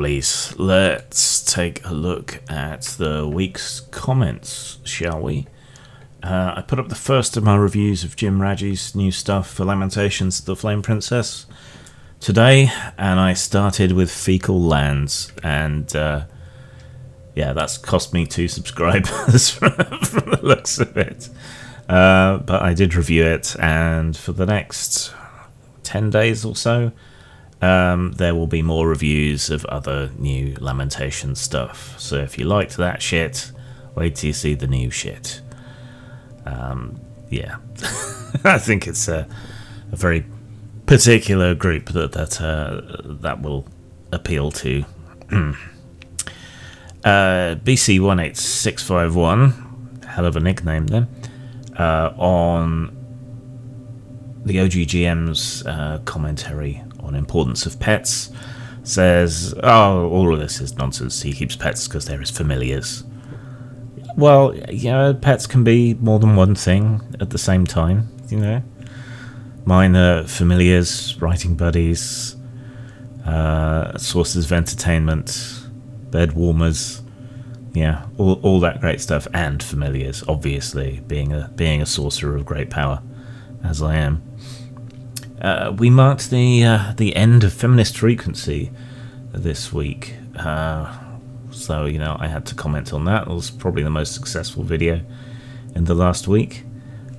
lovelies, let's take a look at the week's comments, shall we? I put up the first of my reviews of Jim Radji's new stuff for Lamentations of the Flame Princess today, and I started with Fecal Lands, and yeah, that's cost me 2 subscribers from the looks of it. But I did review it, and for the next 10 days or so, there will be more reviews of other new Lamentation stuff. So if you liked that shit, wait till you see the new shit. Yeah, I think it's a very particular group that will appeal to. BC18651, hell of a nickname then, on the OGGM's commentary on importance of pets, says, oh, all of this is nonsense. He keeps pets because they're his familiars. Well, you know, pets can be more than one thing at the same time, you know. Mine are familiars, writing buddies, sources of entertainment, bed warmers, yeah, all that great stuff, and familiars, obviously, being a sorcerer of great power, as I am. We marked the end of Feminist Frequency this week, so, you know, I had to comment on that. It was probably the most successful video in the last week.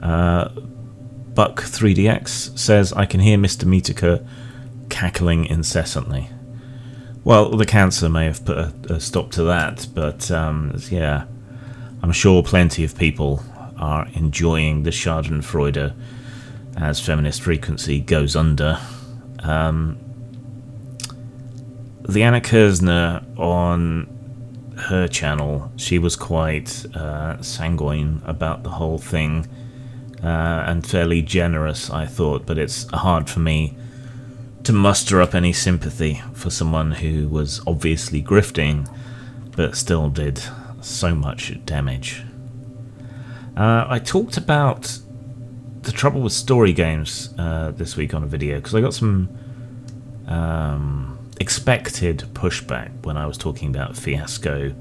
Buck3DX says, I can hear Mr. Metica cackling incessantly. Well, the cancer may have put a stop to that, but yeah, I'm sure plenty of people are enjoying the Schadenfreude as Feminist Frequency goes under. The Anna Kersner on her channel, she was quite sanguine about the whole thing, and fairly generous, I thought, but it's hard for me to muster up any sympathy for someone who was obviously grifting, but still did so much damage. I talked about the trouble with story games this week on a video, because I got some expected pushback when I was talking about Fiasco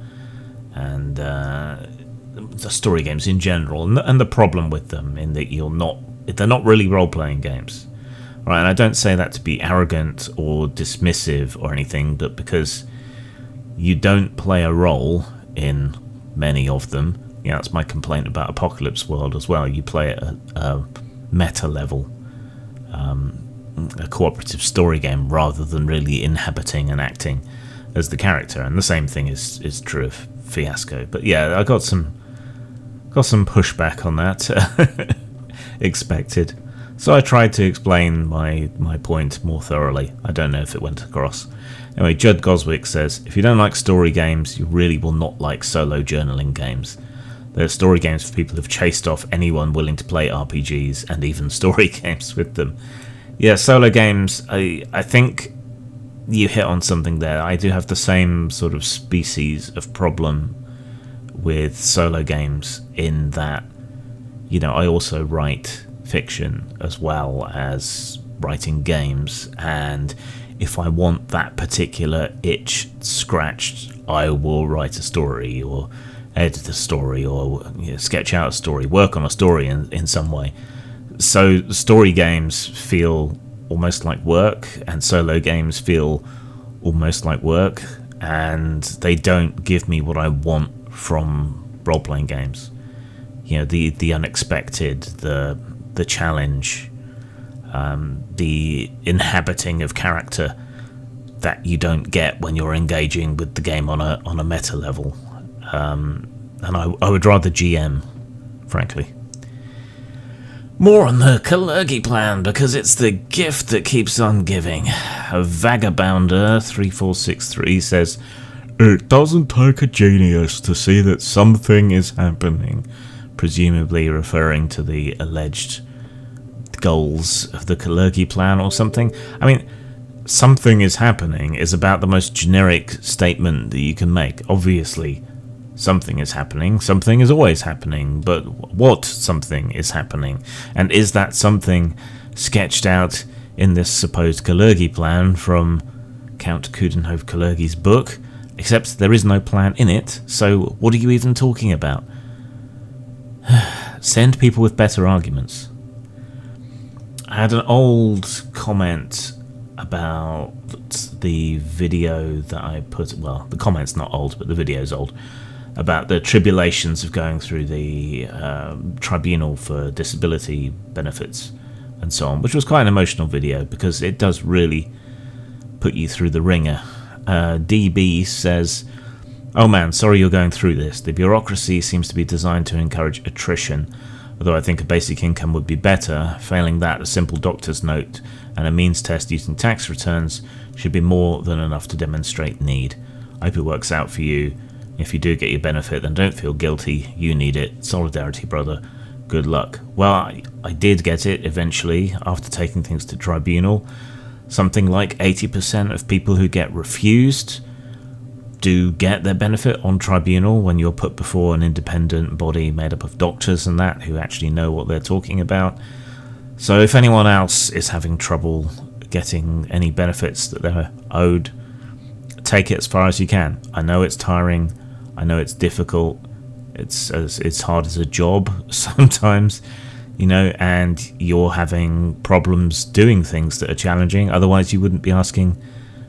and the story games in general, and the problem with them in that they're not really role-playing games, right? And I don't say that to be arrogant or dismissive or anything, but because you don't play a role in many of them. Yeah, that's my complaint about Apocalypse World as well. You play at a meta level, a cooperative story game, rather than really inhabiting and acting as the character. And the same thing is true of Fiasco. But yeah, I got some pushback on that, expected. So I tried to explain my point more thoroughly. I don't know if it went across. Anyway, Judd Goswick says, if you don't like story games, you really will not like solo journaling games. They're story games for people who've chased off anyone willing to play RPGs and even story games with them. Yeah, solo games, I think you hit on something there. I do have the same sort of species of problem with solo games in that, you know, I also write fiction as well as writing games, and if I want that particular itch scratched, I will write a story or edit a story or, you know, sketch out a story, work on a story in some way. So story games feel almost like work, and solo games feel almost like work, and they don't give me what I want from role-playing games. You know, the unexpected, the challenge, the inhabiting of character that you don't get when you're engaging with the game on a meta level. And I would rather GM, frankly. More on the Kalergi plan, because it's the gift that keeps on giving. A Vagabounder3463 says, it doesn't take a genius to see that something is happening, presumably referring to the alleged goals of the Kalergi plan or something. I mean, something is happening is about the most generic statement that you can make. Obviously, something is happening. Something is always happening. But what something is happening? And is that something sketched out in this supposed Kalergi plan from Count Coudenhove-Kalergi's book, except there is no plan in it, so what are you even talking about? Send people with better arguments. I had an old comment about the video that I put, well, the comment's not old, but the video's old, about the tribulations of going through the tribunal for disability benefits and so on, which was quite an emotional video because it does really put you through the ringer. DB says, "Oh man, sorry you're going through this. The bureaucracy seems to be designed to encourage attrition, although I think a basic income would be better. Failing that, a simple doctor's note and a means test using tax returns should be more than enough to demonstrate need. I hope it works out for you. If you do get your benefit, then don't feel guilty. You need it. Solidarity, brother. Good luck." Well, I did get it eventually after taking things to tribunal. Something like 80% of people who get refused do get their benefit on tribunal when you're put before an independent body made up of doctors and that who actually know what they're talking about. So if anyone else is having trouble getting any benefits that they're owed, take it as far as you can. I know it's tiring. I know it's difficult. It's hard as a job sometimes, you know, and you're having problems doing things that are challenging. Otherwise, you wouldn't be asking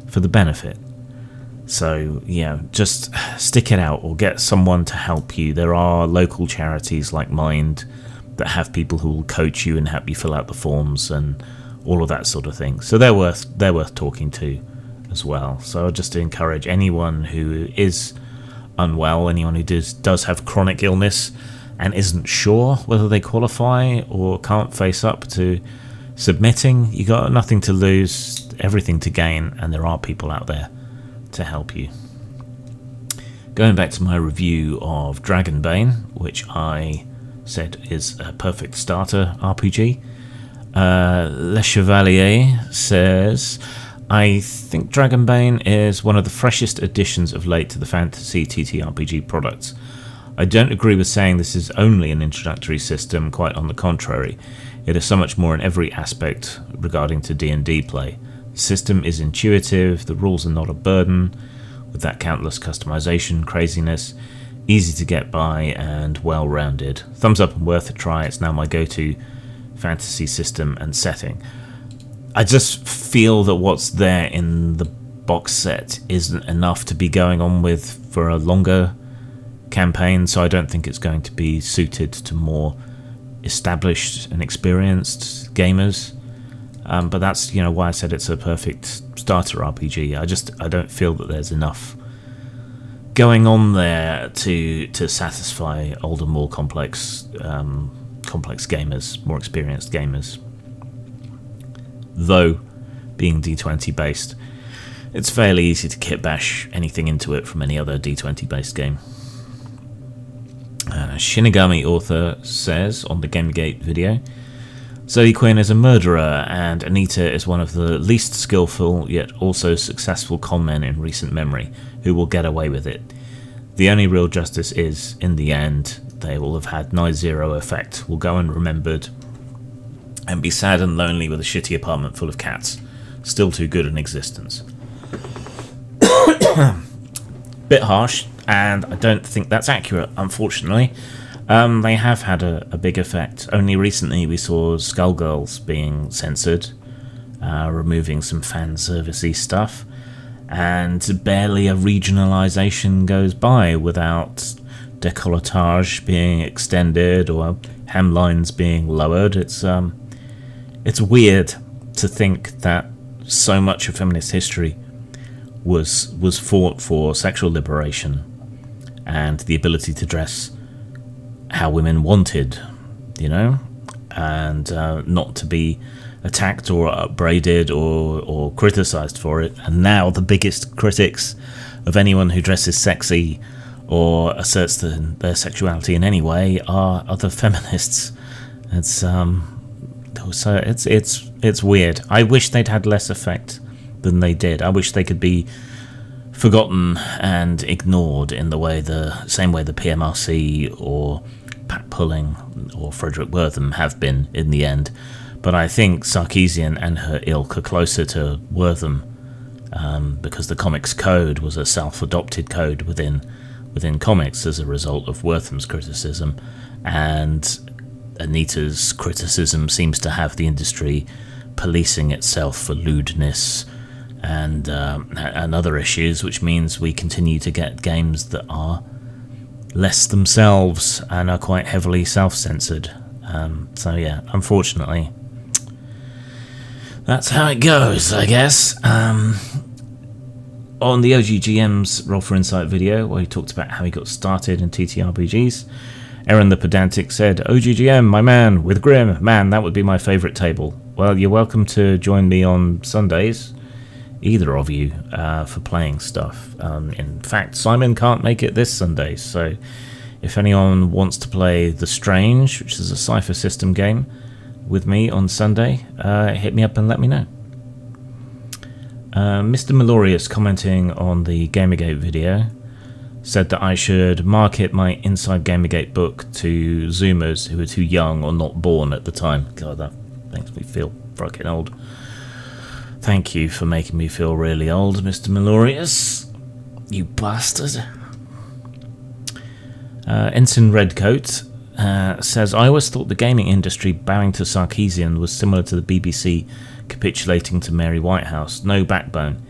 for the benefit. So, yeah, just stick it out or get someone to help you. There are local charities like Mind that have people who will coach you and help you fill out the forms and all of that sort of thing. So they're worth talking to as well. So I'll just encourage anyone who is unwell, anyone who does have chronic illness and isn't sure whether they qualify or can't face up to submitting, you got nothing to lose, everything to gain, and there are people out there to help you. Going back to my review of Dragonbane, which I said is a perfect starter RPG, Le Chevalier says, "I think Dragonbane is one of the freshest additions of late to the fantasy TTRPG products. I don't agree with saying this is only an introductory system, quite on the contrary. It is so much more in every aspect regarding to D&D play. The system is intuitive, the rules are not a burden, with that countless customization craziness, easy to get by and well-rounded. Thumbs up and worth a try, it's now my go-to fantasy system and setting." I just feel that what's there in the box set isn't enough to be going on with for a longer campaign, so I don't think it's going to be suited to more established and experienced gamers. But that's, you know, why I said it's a perfect starter RPG. I don't feel that there's enough going on there to satisfy older, more complex gamers, more experienced gamers. Though, being D20 based, it's fairly easy to kit bash anything into it from any other D20 based game. Shinigami Author says on the Gamergate video, "Zoe Quinn is a murderer and Anita is one of the least skillful yet also successful conmen in recent memory who will get away with it. The only real justice is, in the end, they will have had night zero effect, will go unremembered and be sad and lonely with a shitty apartment full of cats, still too good in existence." Bit harsh, and I don't think that's accurate, unfortunately. They have had a big effect. Only recently we saw Skullgirls being censored, removing some fan servicey stuff, and barely a regionalisation goes by without décolletage being extended or hemlines being lowered. It's weird to think that so much of feminist history was fought for sexual liberation and the ability to dress how women wanted, you know, and not to be attacked or upbraided or criticised for it. And now the biggest critics of anyone who dresses sexy or asserts their sexuality in any way are other feminists. So it's weird. I wish they'd had less effect than they did. I wish they could be forgotten and ignored in the same way the PMRC or Pat Pulling or Frederick Wortham have been in the end. But I think Sarkeesian and her ilk are closer to Wortham because the comics code was a self-adopted code within comics as a result of Wortham's criticism, and Anita's criticism seems to have the industry policing itself for lewdness and other issues, which means we continue to get games that are less themselves and are quite heavily self-censored. So yeah, unfortunately, that's how it goes, I guess. On the OGGM's Roll for Insight video, where he talked about how he got started in TTRPGs, Aaron the Pedantic said, "OGGM, my man, with Grim, man, that would be my favourite table." Well, you're welcome to join me on Sundays, either of you, for playing stuff. In fact, Simon can't make it this Sunday, so if anyone wants to play The Strange, which is a Cypher System game, with me on Sunday, hit me up and let me know. Mr. Malorius, commenting on the Gamergate video, said that I should market my Inside Gamergate book to Zoomers who are too young or not born at the time. God, that makes me feel fucking old. Thank you for making me feel really old, Mr. Malorius. You bastard. Ensign Redcoat says, I always thought the gaming industry bowing to Sarkeesian was similar to the BBC capitulating to Mary Whitehouse. No backbone.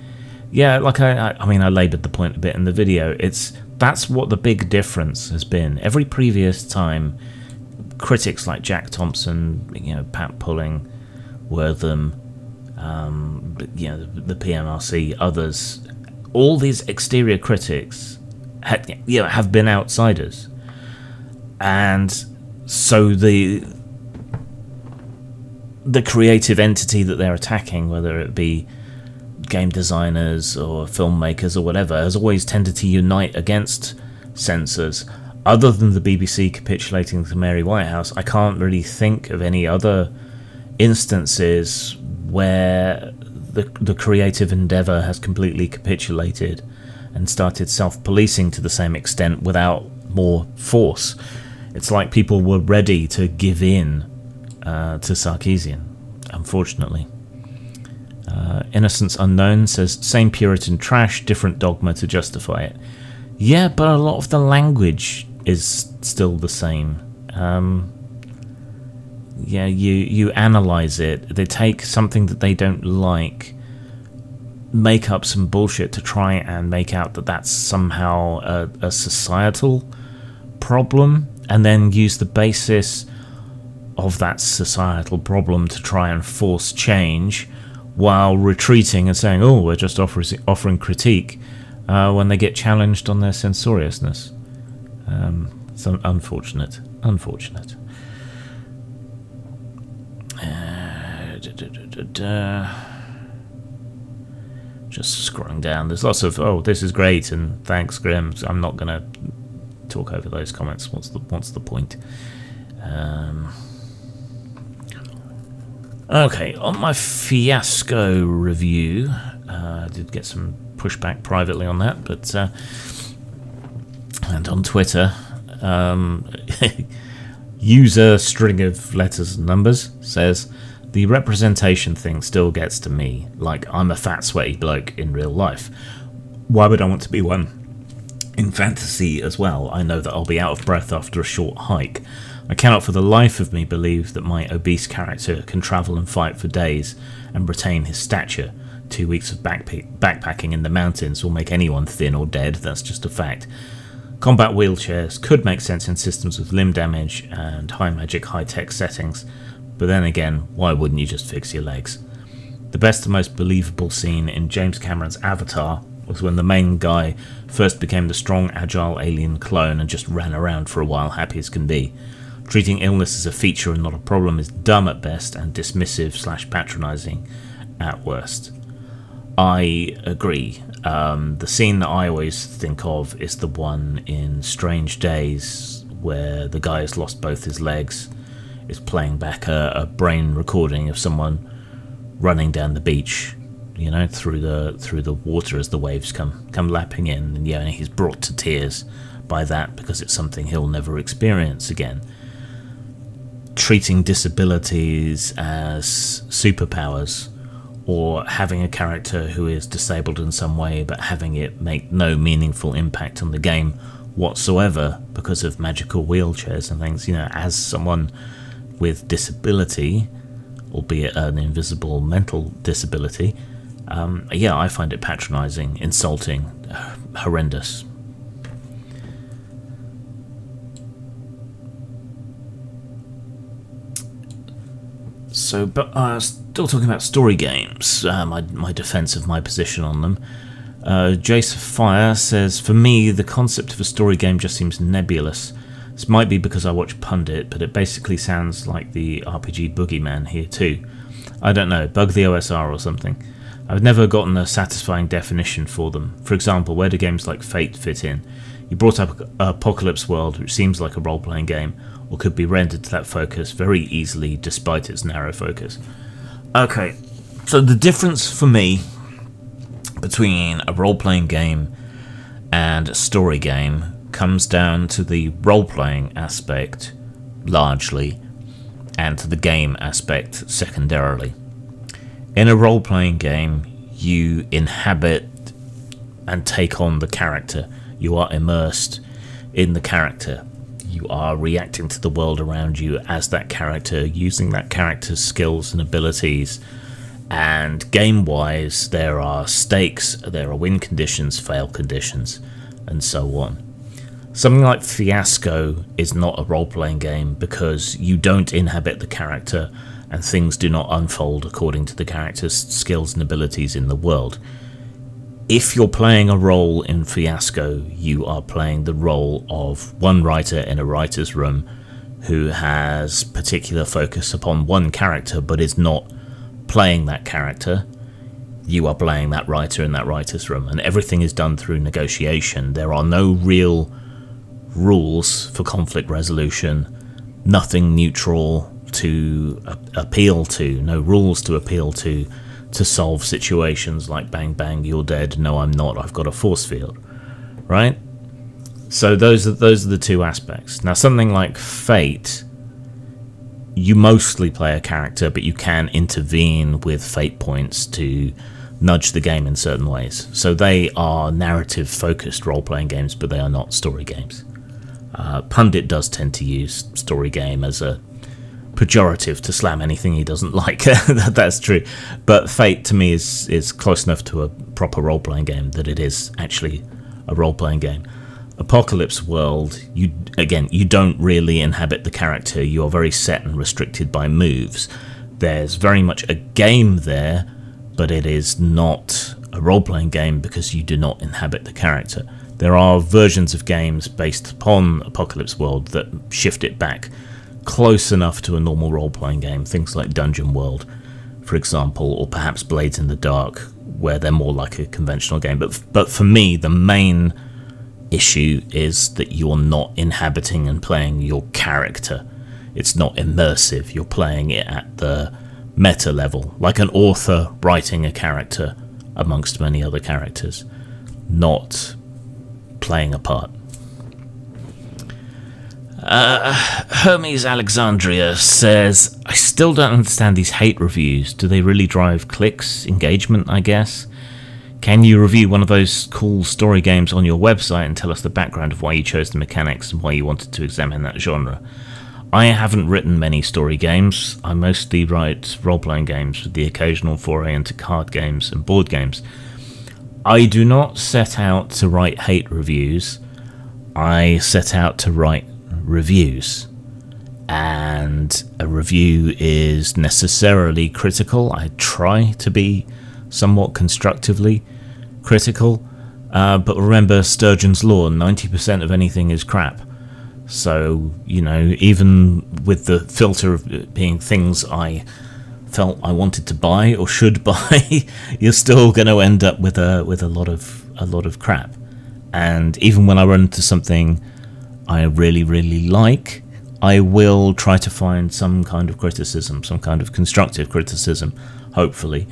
Yeah, like I mean, I laboured the point a bit in the video. That's what the big difference has been. Every previous time, critics like Jack Thompson, Pat Pulling, Wortham, the PMRC, others, all these exterior critics have been outsiders, and so the creative entity that they're attacking, whether it be game designers or filmmakers or whatever, has always tended to unite against censors. Other than the BBC capitulating to Mary Whitehouse, I can't really think of any other instances where the creative endeavour has completely capitulated and started self-policing to the same extent without more force. It's like people were ready to give in to Sarkeesian, unfortunately. Innocence Unknown says, same Puritan trash, different dogma to justify it. Yeah, but a lot of the language is still the same. Yeah, you analyse it. They take something that they don't like, make up some bullshit to try and make out that that's somehow a societal problem, and then use the basis of that societal problem to try and force change, while retreating and saying, oh, we're just offering critique, when they get challenged on their censoriousness. It's unfortunate. Unfortunate. Just scrolling down. There's lots of, oh, this is great, and thanks, Grim. I'm not going to talk over those comments. What's the point? Okay, on my Fiasco review, I did get some pushback privately on that, but and on Twitter, user string of letters and numbers says, the representation thing still gets to me, like I'm a fat sweaty bloke in real life. Why would I want to be one in fantasy as well? I know that I'll be out of breath after a short hike. I cannot for the life of me believe that my obese character can travel and fight for days and retain his stature. 2 weeks of backpacking in the mountains will make anyone thin or dead, that's just a fact. Combat wheelchairs could make sense in systems with limb damage and high magic high-tech settings, but then again, why wouldn't you just fix your legs? The best and most believable scene in James Cameron's Avatar was when the main guy first became the strong, agile alien clone and just ran around for a while, happy as can be. Treating illness as a feature and not a problem is dumb at best and dismissive / patronising at worst. I agree. The scene that I always think of is the one in Strange Days where the guy has lost both his legs, is playing back a brain recording of someone running down the beach, through the water as the waves come lapping in, and he's brought to tears by that because it's something he'll never experience again. Treating disabilities as superpowers or having a character who is disabled in some way but having it make no meaningful impact on the game whatsoever because of magical wheelchairs and things. You know, as someone with disability, albeit an invisible mental disability, yeah, I find it patronising, insulting, horrendous. So, but still talking about story games, my defence of my position on them. Jace Fire says, for me, the concept of a story game just seems nebulous. This might be because I watch Pundit, but it basically sounds like the RPG Boogeyman here too. I don't know, bug the OSR or something. I've never gotten a satisfying definition for them. For example, where do games like Fate fit in? You brought up Apocalypse World, which seems like a role-playing game, or could be rendered to that focus very easily despite its narrow focus. Okay, so the difference for me between a role-playing game and a story game comes down to the role-playing aspect, largely, and to the game aspect, secondarily. In a role-playing game, you inhabit and take on the character. You are immersed in the character. You are reacting to the world around you as that character, using that character's skills and abilities. And game-wise, there are stakes, there are win conditions, fail conditions, and so on. Something like Fiasco is not a role-playing game because you don't inhabit the character and things do not unfold according to the character's skills and abilities in the world. If you're playing a role in Fiasco, you are playing the role of one writer in a writer's room who has particular focus upon one character but is not playing that character. You are playing that writer in that writer's room, and everything is done through negotiation. There are no real rules for conflict resolution, nothing neutral to appeal to, no rules to appeal to solve situations like bang bang, you're dead, no I'm not, I've got a force field, right? So those are the two aspects. Now something like Fate, you mostly play a character, but you can intervene with fate points to nudge the game in certain ways. So they are narrative focused role-playing games, but they are not story games. Pundit does tend to use story game as a pejorative to slam anything he doesn't like. That's true, but Fate to me is close enough to a proper role-playing game that it is actually a role-playing game. Apocalypse World, you don't really inhabit the character. You are very set and restricted by moves. There's very much a game there, but it is not a role-playing game because you do not inhabit the character. There are versions of games based upon Apocalypse World that shift it back close enough to a normal role-playing game, things like Dungeon World, for example, or perhaps Blades in the Dark, where they're more like a conventional game. But for me, the main issue is that you're not inhabiting and playing your character. It's not immersive. You're playing it at the meta level, like an author writing a character amongst many other characters, not playing a part. Hermes Alexandria says, I still don't understand these hate reviews. Do they really drive clicks, engagement, I guess? Can you review one of those cool story games on your website and tell us the background of why you chose the mechanics and why you wanted to examine that genre? I haven't written many story games. I mostly write role-playing games with the occasional foray into card games and board games. I do not set out to write hate reviews. I set out to write reviews, and a review is necessarily critical. I try to be somewhat constructively critical, but remember Sturgeon's law, 90% of anything is crap. So, you know, even with the filter of it being things I felt I wanted to buy or should buy, you're still going to end up with a lot of crap. And even when I run into something I really like, I will try to find some kind of criticism, some kind of constructive criticism, hopefully.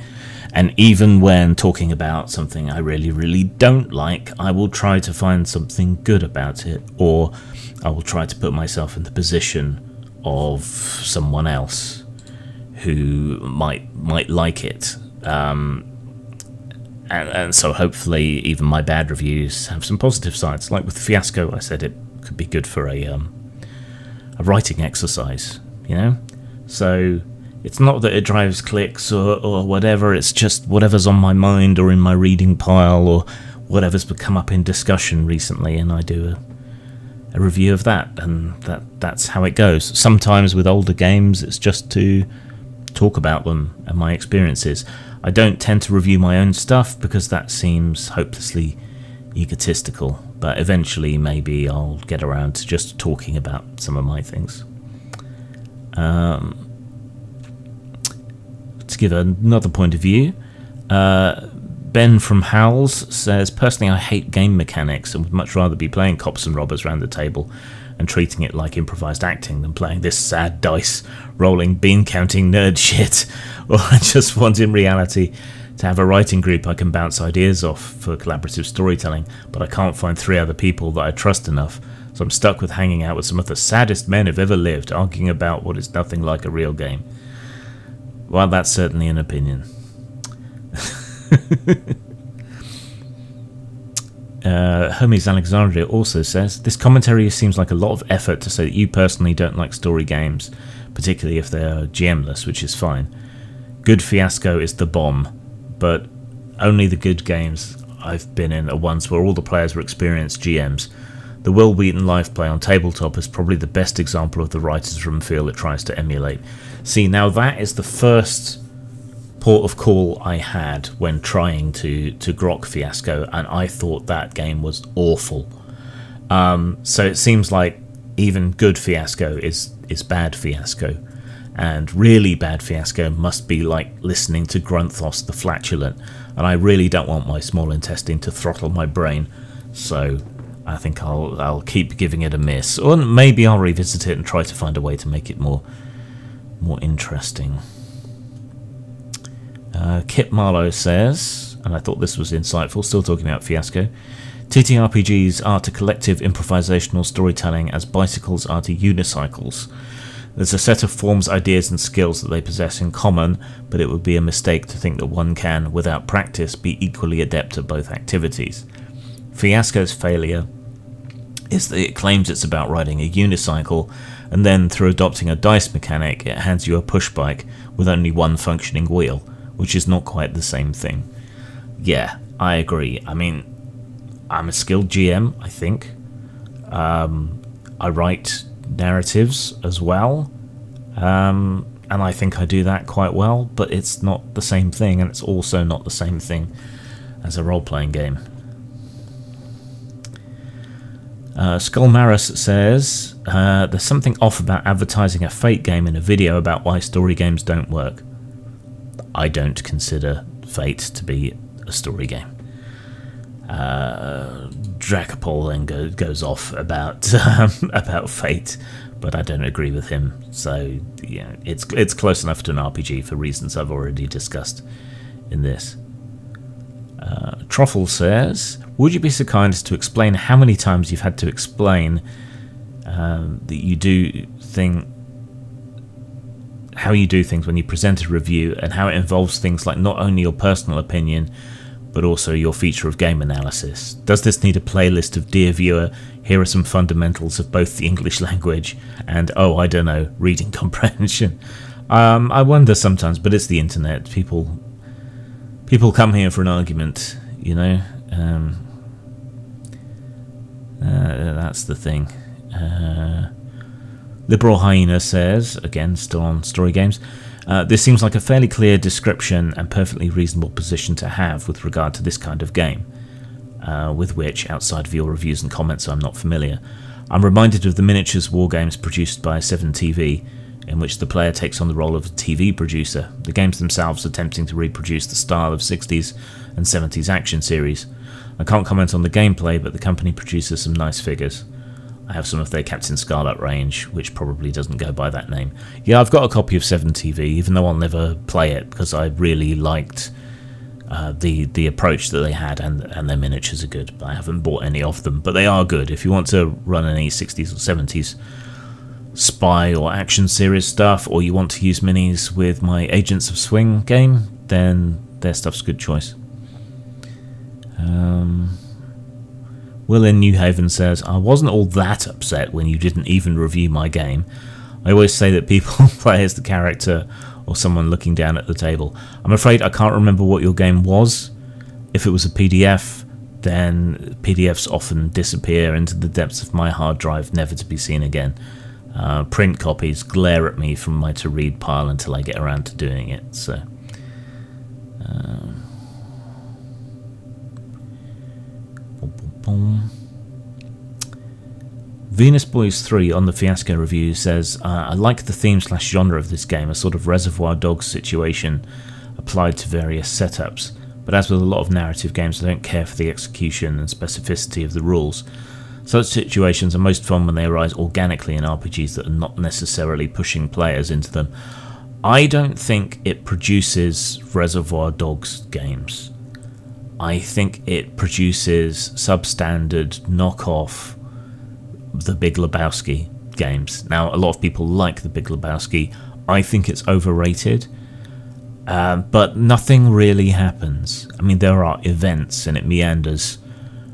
And even when talking about something I really don't like, I will try to find something good about it, or I will try to put myself in the position of someone else who might like it. And so hopefully even my bad reviews have some positive sides. Like with Fiasco, I said it could be good for a writing exercise, you know? So it's not that it drives clicks or whatever, it's just whatever's on my mind or in my reading pile or whatever's come up in discussion recently, and I do a review of that, and that's how it goes. Sometimes with older games it's just to talk about them and my experiences. I don't tend to review my own stuff because that seems hopelessly egotistical, but eventually maybe I'll get around to just talking about some of my things. To give another point of view, Ben from Howls says, personally I hate game mechanics and would much rather be playing cops and robbers around the table and treating it like improvised acting than playing this sad dice rolling bean counting nerd shit. Or I just want in reality to have a writing group I can bounce ideas off for collaborative storytelling, but I can't find 3 other people that I trust enough, so I'm stuck with hanging out with some of the saddest men who've ever lived, arguing about what is nothing like a real game. Well, that's certainly an opinion. Hermes Alexandria also says, this commentary seems like a lot of effort to say that you personally don't like story games, particularly if they're GM-less, which is fine. Good Fiasco is the bomb, but only the good games I've been in are ones where all the players were experienced GMs. The Will Wheaton live play on tabletop is probably the best example of the writer's room feel it tries to emulate. See, now that is the first port of call I had when trying to grok Fiasco, and I thought that game was awful. So it seems like even good Fiasco is bad Fiasco, and really bad Fiasco must be like listening to Grunthos the Flatulent, and I really don't want my small intestine to throttle my brain, so I think I'll keep giving it a miss, or maybe I'll revisit it and try to find a way to make it more interesting. Kip Marlowe says, and I thought this was insightful, still talking about Fiasco, TTRPGs are to collective improvisational storytelling as bicycles are to unicycles. There's a set of forms, ideas and skills that they possess in common, but it would be a mistake to think that one can, without practice, be equally adept at both activities. Fiasco's failure is that it claims it's about riding a unicycle, and then through adopting a dice mechanic it hands you a push bike with only one functioning wheel, which is not quite the same thing. Yeah, I agree. I mean, I'm a skilled GM, I think. I write narratives as well, and I think I do that quite well, but it's not the same thing, and it's also not the same thing as a role-playing game. Skullmaris says, there's something off about advertising a Fate game in a video about why story games don't work. I don't consider Fate to be a story game. Dracopol then goes off about about Fate, but I don't agree with him. So yeah, it's close enough to an RPG for reasons I've already discussed in this. Truffle says, would you be so kind as to explain how many times you've had to explain that you do how you do things when you present a review, and how it involves things like not only your personal opinion but also your feature of game analysis? Does this need a playlist of Dear Viewer, here are some fundamentals of both the English language and, oh, I don't know, reading comprehension? I wonder sometimes, but it's the internet. People come here for an argument, you know. That's the thing. Liberal Hyena says, again, still on story games, this seems like a fairly clear description and perfectly reasonable position to have with regard to this kind of game, with which, outside of your reviews and comments, I'm not familiar. I'm reminded of the miniatures war games produced by 7TV, in which the player takes on the role of a TV producer, the games themselves attempting to reproduce the style of 60s and 70s action series. I can't comment on the gameplay, but the company produces some nice figures. I have some of their Captain Scarlet range, which probably doesn't go by that name. Yeah, I've got a copy of 7TV, even though I'll never play it, because I really liked the approach that they had, and their miniatures are good. But I haven't bought any of them, but they are good. If you want to run any 60s or 70s spy or action series stuff, or you want to use minis with my Agents of Swing game, then their stuff's a good choice. Will in New Haven says, I wasn't all that upset when you didn't even review my game. I always say that people play as the character or someone looking down at the table. I'm afraid I can't remember what your game was. If it was a PDF, then PDFs often disappear into the depths of my hard drive, never to be seen again. Print copies glare at me from my to-read pile until I get around to doing it. So, Venus Boys 3 on the Fiasco review says, I like the theme/genre of this game, a sort of Reservoir Dogs situation applied to various setups. But as with a lot of narrative games, I don't care for the execution and specificity of the rules. Such situations are most fun when they arise organically in RPGs that are not necessarily pushing players into them. I don't think it produces Reservoir Dogs games. I think it produces substandard knockoff The Big Lebowski games. Now, a lot of people like The Big Lebowski. I think it's overrated. But nothing really happens. I mean, there are events and it meanders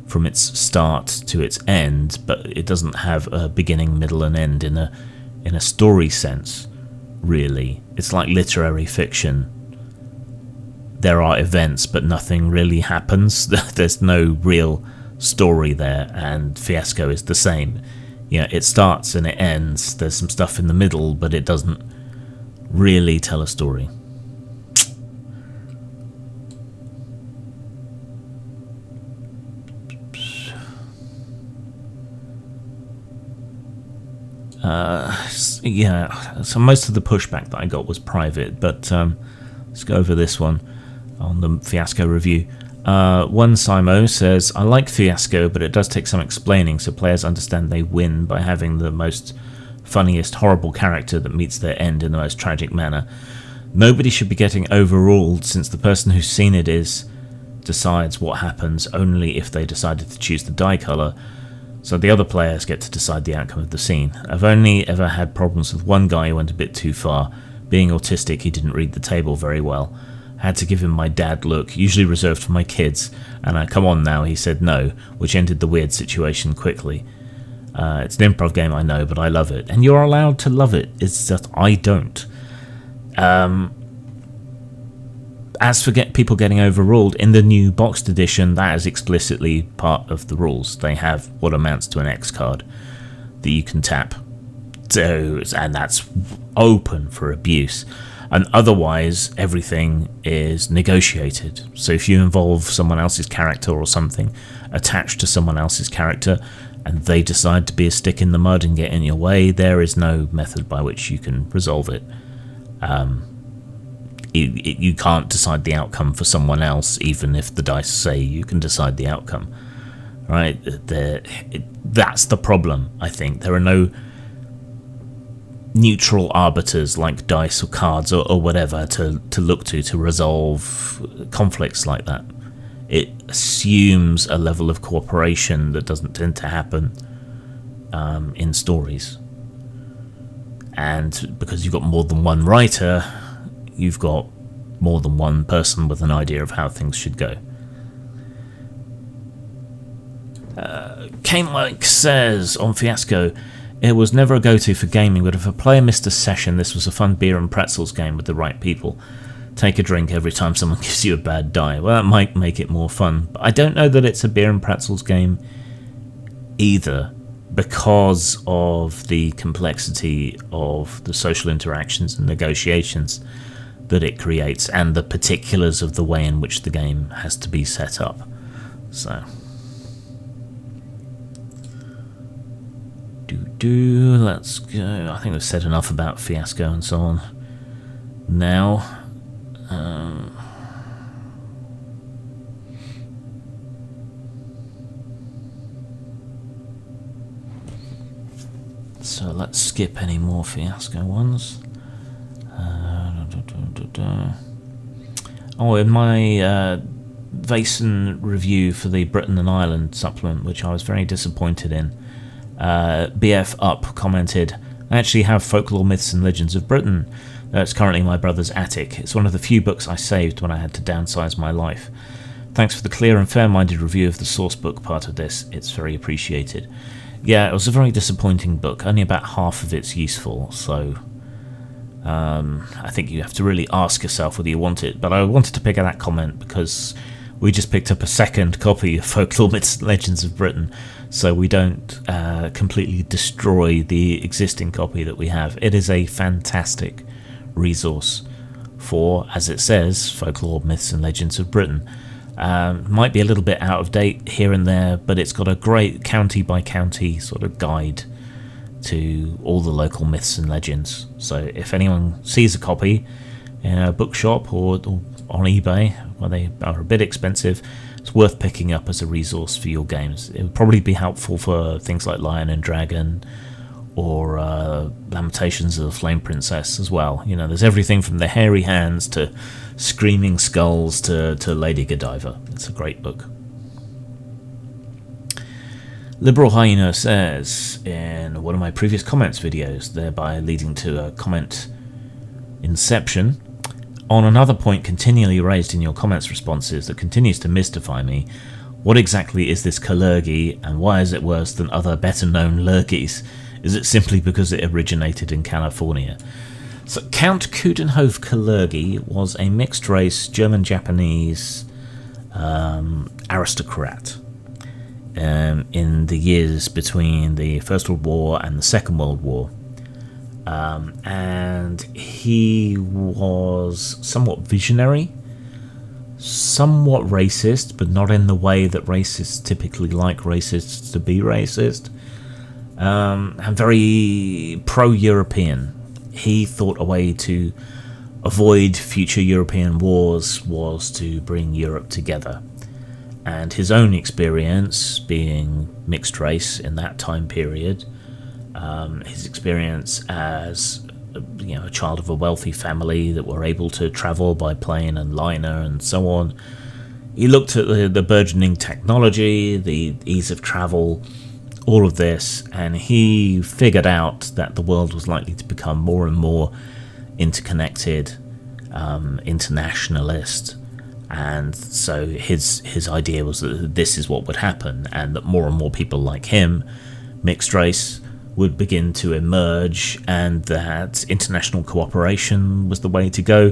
from its start to its end, but it doesn't have a beginning, middle and end in a story sense, really. It's like literary fiction. There are events, but nothing really happens. There's no real story there, and Fiasco is the same. Yeah, it starts and it ends. There's some stuff in the middle, but it doesn't really tell a story. Yeah, so most of the pushback that I got was private, but let's go over this one on the Fiasco review. One Simo says, I like Fiasco, but it does take some explaining so players understand they win by having the most funniest, horrible character that meets their end in the most tragic manner. Nobody should be getting overruled, since the person who's seen it decides what happens only if they decided to choose the die colour, so the other players get to decide the outcome of the scene. I've only ever had problems with one guy who went a bit too far. Being autistic, he didn't read the table very well. I had to give him my dad look, usually reserved for my kids, and I come on now, he said no, which ended the weird situation quickly. It's an improv game, I know, but I love it. And you're allowed to love it, it's just I don't. As for people getting overruled, in the new boxed edition, that is explicitly part of the rules. They have what amounts to an X card that you can tap. So, and that's open for abuse. And otherwise, everything is negotiated. So if you involve someone else's character or something attached to someone else's character, and they decide to be a stick in the mud and get in your way, there is no method by which you can resolve it. You can't decide the outcome for someone else, even if the dice say you can decide the outcome. Right? That's the problem, I think. There are no neutral arbiters like dice or cards or whatever to look to resolve conflicts like that. It assumes a level of cooperation that doesn't tend to happen in stories. And because you've got more than one writer, you've got more than one person with an idea of how things should go. K-Mike says on Fiasco, it was never a go-to for gaming, but if a player missed a session, this was a fun beer and pretzels game with the right people. Take a drink every time someone gives you a bad die. Well, that might make it more fun, but I don't know that it's a beer and pretzels game either, because of the complexity of the social interactions and negotiations that it creates, and the particulars of the way in which the game has to be set up. So, let's go. I think we've said enough about Fiasco and so on. Now, so let's skip any more Fiasco ones. Oh, in my Vason review for the Britain and Ireland supplement, which I was very disappointed in, BF Up commented, I actually have Folklore, Myths and Legends of Britain. It's currently in my brother's attic. It's one of the few books I saved when I had to downsize my life. Thanks for the clear and fair-minded review of the source book part of this. It's very appreciated. Yeah, it was a very disappointing book. Only about half of it's useful, so I think you have to really ask yourself whether you want it. But I wanted to pick up that comment because we just picked up a second copy of Folklore, Myths and Legends of Britain, so we don't completely destroy the existing copy that we have. It is a fantastic resource for, as it says, Folklore, Myths and Legends of Britain. Might be a little bit out of date here and there, but it's got a great county by county sort of guide to all the local myths and legends. So if anyone sees a copy in a bookshop or on eBay, where they are a bit expensive, it's worth picking up as a resource for your games. It would probably be helpful for things like Lion and Dragon or Lamentations of the Flame Princess as well. You know, there's everything from the Hairy Hands to Screaming Skulls to Lady Godiva. It's a great book. Liberal Hyena says in one of my previous comments videos, thereby leading to a comment inception, on another point continually raised in your comments responses that continues to mystify me, what exactly is this Kalergi and why is it worse than other better known lurgies? Is it simply because it originated in California? So Count Coudenhove Kalergi was a mixed-race German-Japanese aristocrat in the years between the First World War and the Second World War. And he was somewhat visionary, somewhat racist, but not in the way that racists typically like racists to be racist, and very pro-European. He thought a way to avoid future European wars was to bring Europe together. And his own experience, being mixed race in that time period, his experience as a child of a wealthy family that were able to travel by plane and liner and so on, he looked at the burgeoning technology, the ease of travel, all of this, and he figured out that the world was likely to become more and more interconnected, internationalist, and so his idea was that this is what would happen, and that more and more people like him, mixed race, would begin to emerge, and that international cooperation was the way to go.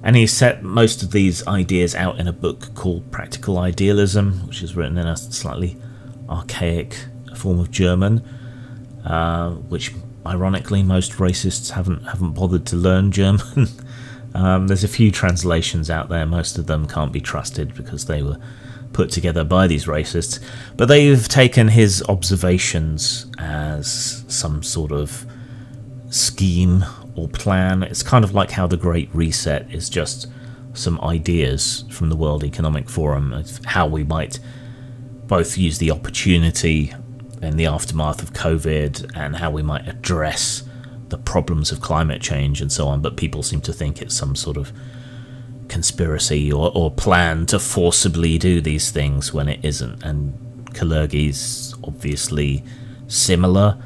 And he set most of these ideas out in a book called Practical Idealism, which is written in a slightly archaic form of German, which ironically most racists haven't bothered to learn German. There's a few translations out there, most of them can't be trusted because they were put together by these racists, but they've taken his observations as some sort of scheme or plan. It's kind of like how the Great Reset is just some ideas from the World Economic Forum of how we might both use the opportunity in the aftermath of COVID and how we might address the problems of climate change and so on, but people seem to think it's some sort of conspiracy or plan to forcibly do these things when it isn't. And Kalergi's obviously similar,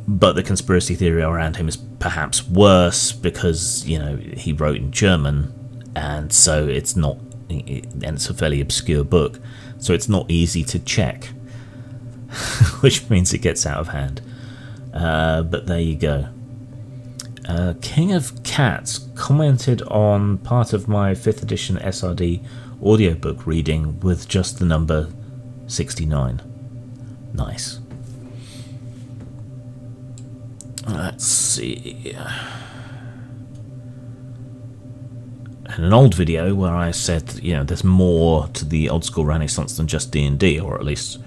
but the conspiracy theory around him is perhaps worse because, he wrote in German, and so it's not, and it's a fairly obscure book, so it's not easy to check, which means it gets out of hand. But there you go. King of Cats commented on part of my 5th edition SRD audiobook reading with just the number 69. Nice. Let's see. In an old video where I said, there's more to the old school Renaissance than just D&D, or at least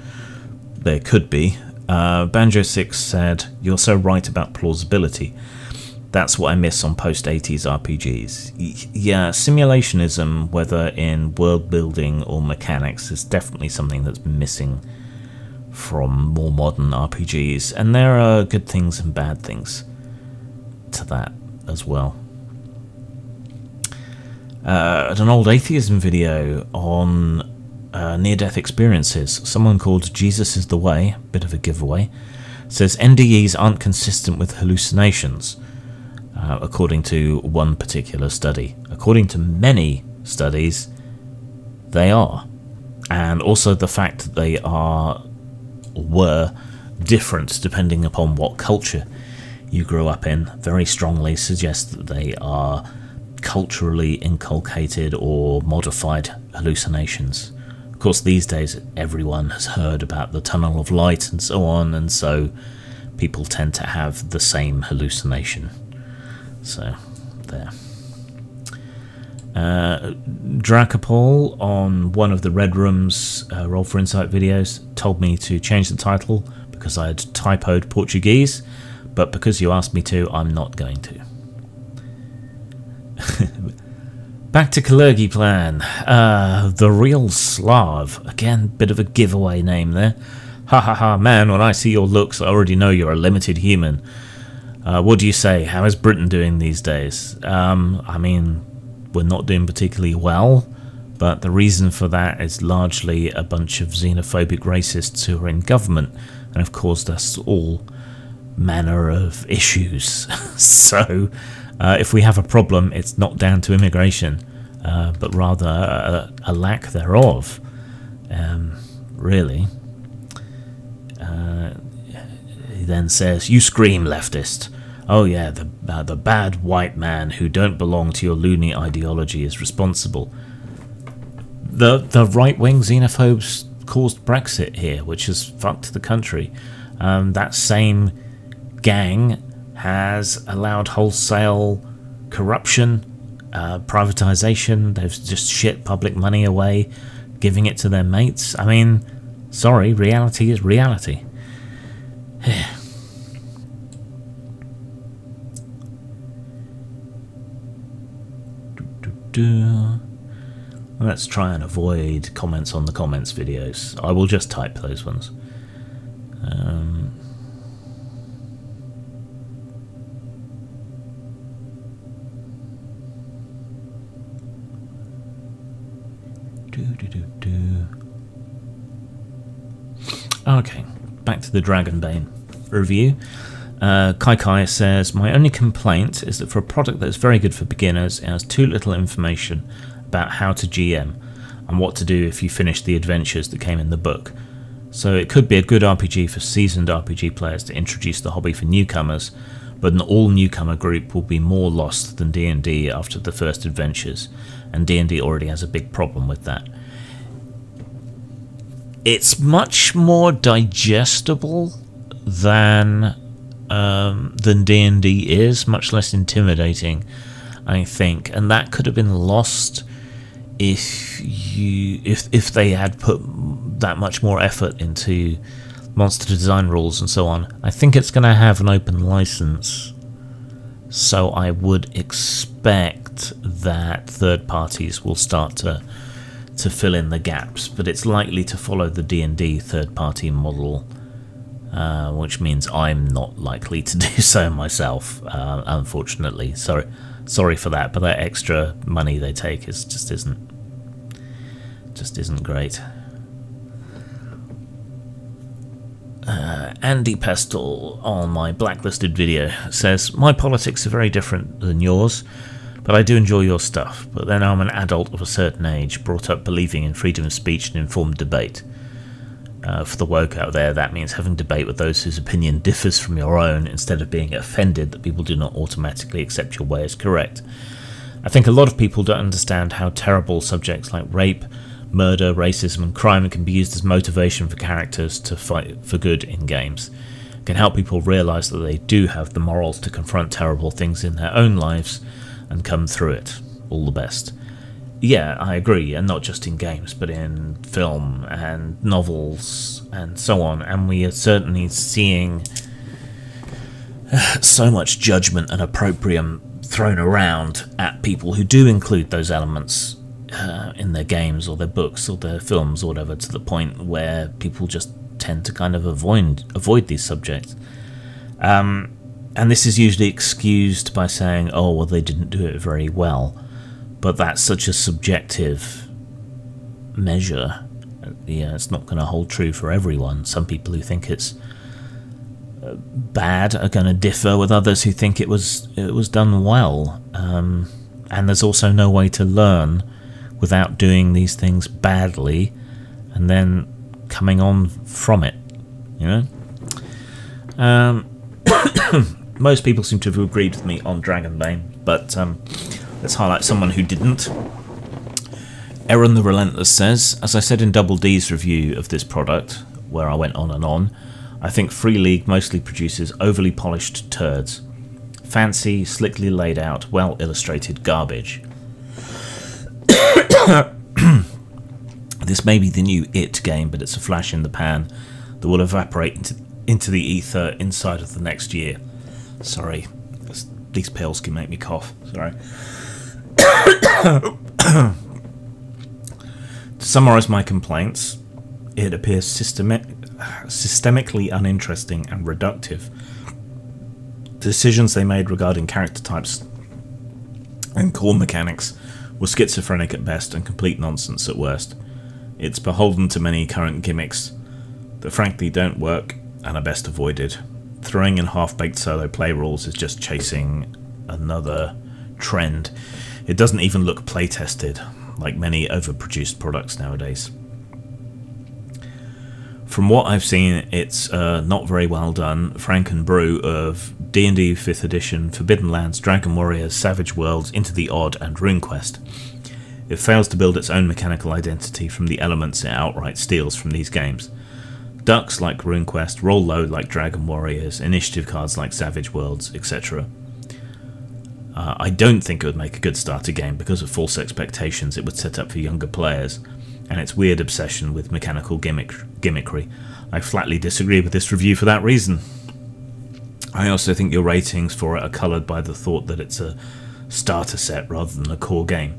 there could be, Banjo6 said, "You're so right about plausibility. That's what I miss on post-80s RPGs. Yeah, simulationism, whether in world building or mechanics, is definitely something that's missing from more modern RPGs, and there are good things and bad things to that as well." At an old atheism video on near-death experiences, someone called Jesus is the Way, bit of a giveaway, says NDEs aren't consistent with hallucinations, according to one particular study. According to many studies, they are. And also the fact that they are or were different depending upon what culture you grew up in very strongly suggests that they are culturally inculcated or modified hallucinations. Of course, these days everyone has heard about the tunnel of light and so on, and so people tend to have the same hallucination. So, there. Dracopol on one of the Red Room's Roll for Insight videos told me to change the title because I had typoed Portuguese, but because you asked me to, I'm not going to. Back to Kalergi Plan. The Real Slav. Again, bit of a giveaway name there. Ha ha ha, man, when I see your looks, I already know you're a limited human. What do you say? How is Britain doing these days? I mean, we're not doing particularly well, but the reason for that is largely a bunch of xenophobic racists who are in government, and have caused us all manner of issues. So, if we have a problem, it's not down to immigration, but rather a lack thereof, really. He then says, "You scream, leftist. Oh yeah, the bad white man who don't belong to your loony ideology is responsible." The right-wing xenophobes caused Brexit here, which has fucked the country. That same gang has allowed wholesale corruption, privatisation. They've just shit public money away, giving it to their mates. I mean, sorry, reality is reality. Let's try and avoid comments on the comments videos. I will just type those ones. Okay, back to the Dragonbane review. Kai says, "My only complaint is that for a product that is very good for beginners, it has too little information about how to GM and what to do if you finish the adventures that came in the book. So it could be a good RPG for seasoned RPG players to introduce the hobby for newcomers, but an all-newcomer group will be more lost than D&D after the first adventures, and D&D already has a big problem with that. It's much more digestible than D&D is, much less intimidating, I think, and that could have been lost if they had put that much more effort into monster design rules and so on. I think it's going to have an open license, so I would expect that third parties will start to fill in the gaps, but it's likely to follow the D&D third party model, which means I'm not likely to do so myself, unfortunately. Sorry for that, but that extra money they take just isn't great. Andy Pestle on my blacklisted video says, "My politics are very different than yours, but I do enjoy your stuff. But then I'm an adult of a certain age, brought up believing in freedom of speech and informed debate. For the woke out there, that means having debate with those whose opinion differs from your own, instead of being offended that people do not automatically accept your way as correct. I think a lot of people don't understand how terrible subjects like rape, murder, racism and crime can be used as motivation for characters to fight for good in games. It can help people realise that they do have the morals to confront terrible things in their own lives and come through it. All the best." Yeah, I agree, and not just in games, but in film and novels and so on, and we are certainly seeing so much judgment and opprobrium thrown around at people who do include those elements in their games or their books or their films or whatever, to the point where people just tend to kind of avoid these subjects. And this is usually excused by saying, oh, well, they didn't do it very well. But that's such a subjective measure. Yeah, it's not going to hold true for everyone. Some people who think it's bad are going to differ with others who think it was done well. And there's also no way to learn without doing these things badly and then coming on from it, you know. Most people seem to have agreed with me on Dragonbane, but let's highlight someone who didn't. Aaron the Relentless says, as I said in Double D's review of this product, where I went on and on, I think Free League mostly produces overly polished turds. Fancy, slickly laid out, well illustrated garbage. This may be the new It game, but it's a flash in the pan that will evaporate into the ether inside of the next year. Sorry, these pills can make me cough. Sorry. To summarise my complaints, it appears systemically uninteresting and reductive. Decisions they made regarding character types and core mechanics were schizophrenic at best and complete nonsense at worst. It's beholden to many current gimmicks that frankly don't work and are best avoided. Throwing in half-baked solo play rules is just chasing another trend. It doesn't even look play-tested, like many overproduced products nowadays. From what I've seen, it's not very well done. Frank and Brew of D&D 5th Edition, Forbidden Lands, Dragon Warriors, Savage Worlds, Into the Odd, and RuneQuest. It fails to build its own mechanical identity from the elements it outright steals from these games. Ducks like RuneQuest, roll low like Dragon Warriors, initiative cards like Savage Worlds, etc. I don't think it would make a good starter game because of false expectations it would set up for younger players, and its weird obsession with mechanical gimmickry. I flatly disagree with this review for that reason. I also think your ratings for it are coloured by the thought that it's a starter set rather than a core game.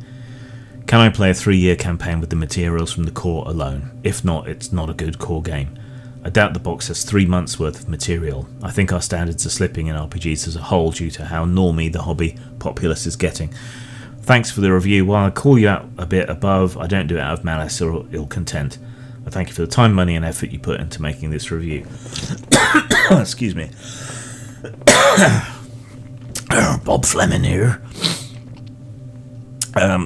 Can I play a 3-year campaign with the materials from the core alone? If not, it's not a good core game. I doubt the box has 3 months worth of material. I think our standards are slipping in RPGs as a whole due to how normie the hobby populace is getting. Thanks for the review. While I call you out a bit above, I don't do it out of malice or ill content. I thank you for the time, money and effort you put into making this review. Excuse me. Bob Fleming here.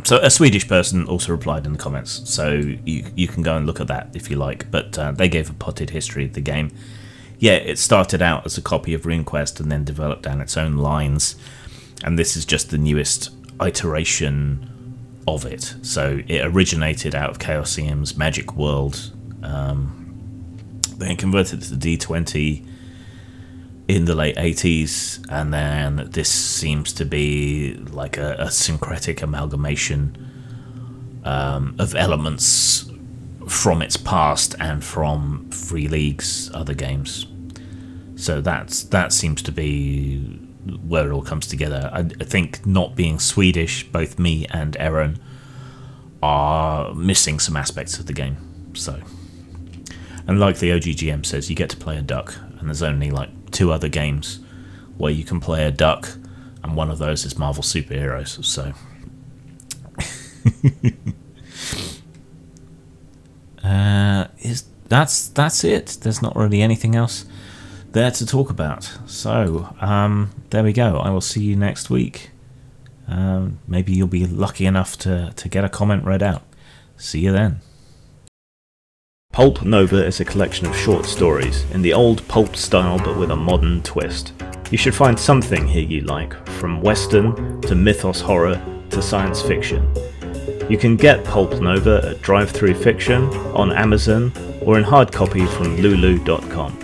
So a Swedish person also replied in the comments, so you can go and look at that if you like, but they gave a potted history of the game. Yeah, it started out as a copy of RuneQuest and then developed down its own lines, and this is just the newest iteration of it. So it originated out of Chaosium's Magic World, then converted to the D20 in the late 80s, and then this seems to be like a syncretic amalgamation of elements from its past and from Free League's other games. So that seems to be where it all comes together. I think not being Swedish, both me and Aaron are missing some aspects of the game. So, and like the OGGM says, you get to play a duck, and there's only like 2 other games where you can play a duck, and one of those is Marvel Superheroes. So that's it. There's not really anything else there to talk about. So there we go. I will see you next week. Maybe you'll be lucky enough to get a comment read out. See you then. Pulp Nova is a collection of short stories in the old pulp style but with a modern twist. You should find something here you like, from western to mythos horror to science fiction. You can get Pulp Nova at Drive-Thru Fiction, on Amazon, or in hard copy from lulu.com.